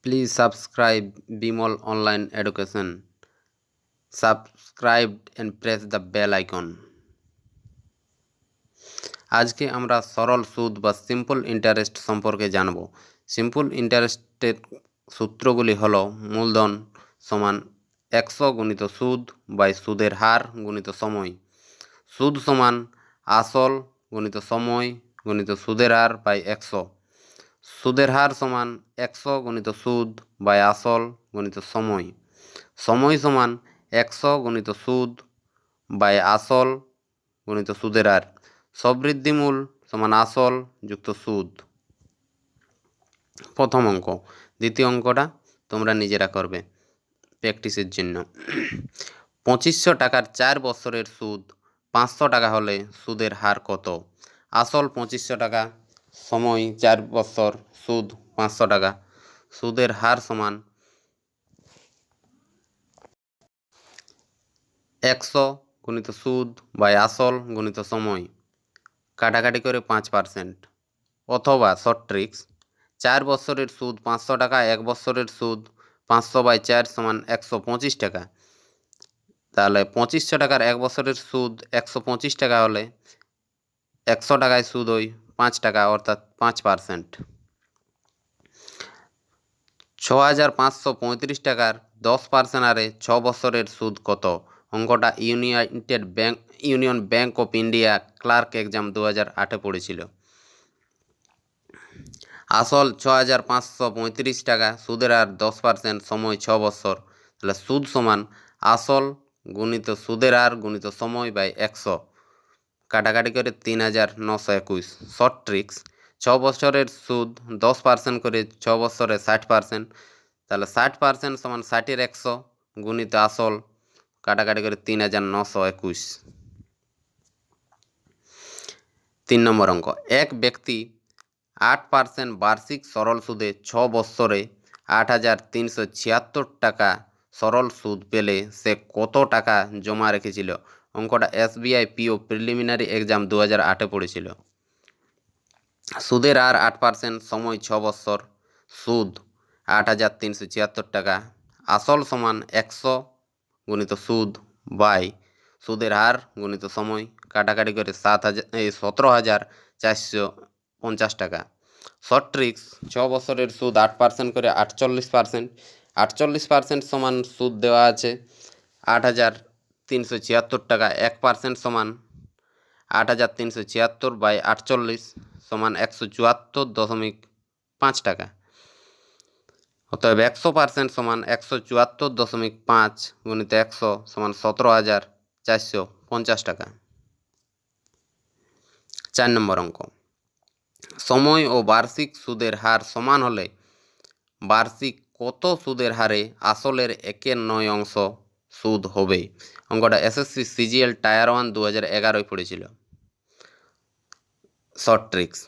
Please subscribe Bimol Online Education. Subscribe and press the bell icon. আজকে আমরা সরল সুদ বা সিম্পল ইন্টারেস্ট সম্পর্কে জানব। সিম্পল ইন্টারেস্টের সূত্রগুলি হলো মূলধন সমান 100 গুণিত সুদ বাই সুদের হার গুণিত সময়, সুদ সমান আসল গুণিত সময় গুণিত সুদের হার বাই 100, সুদের হার সমান 100 গুণিত সুদ বাই আসল গুণিত সময়, সময় সমান 100 গুণিত সুদ বাই আসল গুণিত সুদের হার, সবৃদ্ধিমূল সমান আসল যুক্ত সুদ। প্রথম অঙ্ক। দ্বিতীয় অঙ্কটা তোমরা নিজেরা করবে প্র্যাকটিসের জন্য। 2500 টাকার 4 বছরের সুদ 500 টাকা হলে সুদের হার কত? আসল 2500 টাকা, সময় 4 বছর, সুদ 500 টাকা। সুদের হার সমান 100 গুণিত সুদ বাই আসল গুণিত সময়, কাটাকাটি করে 5%। অথবা শর্ট ট্রিক্স, 4 বছরের সুদ 500 টাকা, 1 বছরের সুদ 500 বাই 4 সমান 125 টাকা। তাহলে 2500 টাকার 1 বছরের সুদ 125 টাকা হলে 100 টাকায় সুদ ওই 5 টাকা, অর্থাৎ 5%। 6535 টাকার 10% হারে 6 বছরের সুদ কত? অঙ্কটা Union Bank of India clerk exam 2008-এ পড়েছিল। আসল 6535 টাকা, সুদের হার 10%, সময় 6 বছর। তাহলে সুদ সমান আসল গুণিত সুদের হার গুণিত সময় বাই 100, কাটাকাটি করে 3921। শর্ট ট্রিক্স, 6 বছরের সুদ 10% করে 6 বছরে 60%, তাহলে 60% সমান 60-এর 100 গুণিত আসল, কাটাকাটি করে 3921। 3 নম্বর অঙ্ক। এক ব্যক্তি 8% বার্ষিক সরল সুদে 6 বছরে 8376 টাকা সরল সুদ পেলে সে কত টাকা জমা রেখেছিল? অঙ্কটা SBI PO প্রিলিমিনারি এক্সাম 2008-এ পড়েছিল। সুদের হার 8%, সময় 6 বছর, সুদ 8376 টাকা, আসল সমান 100 গুণিত সুদ বাই সুদের হার গুণিত সময়, কাটাকাটি করে 17,450 টাকা। শর্ট ট্রিক্স, 6 বছরের সুদ 8% করে 48%, 48% সমান সুদ দেওয়া আছে 8376 টাকা, 1% সমান 8376 বাই 48 সমান 174.5 টাকা। অতএব 100% সমান 174.5 গুণিত 100 সমান 17,450 টাকা। 4 নম্বর অঙ্ক। সময় ও বার্ষিক সুদের হার সমান হলে বার্ষিক কত সুদের হারে আসলের 1/9 সুদ হবে? অঙ্কটা SSC CGL টায়ার 1 2011-এ পড়েছিল। Short tricks,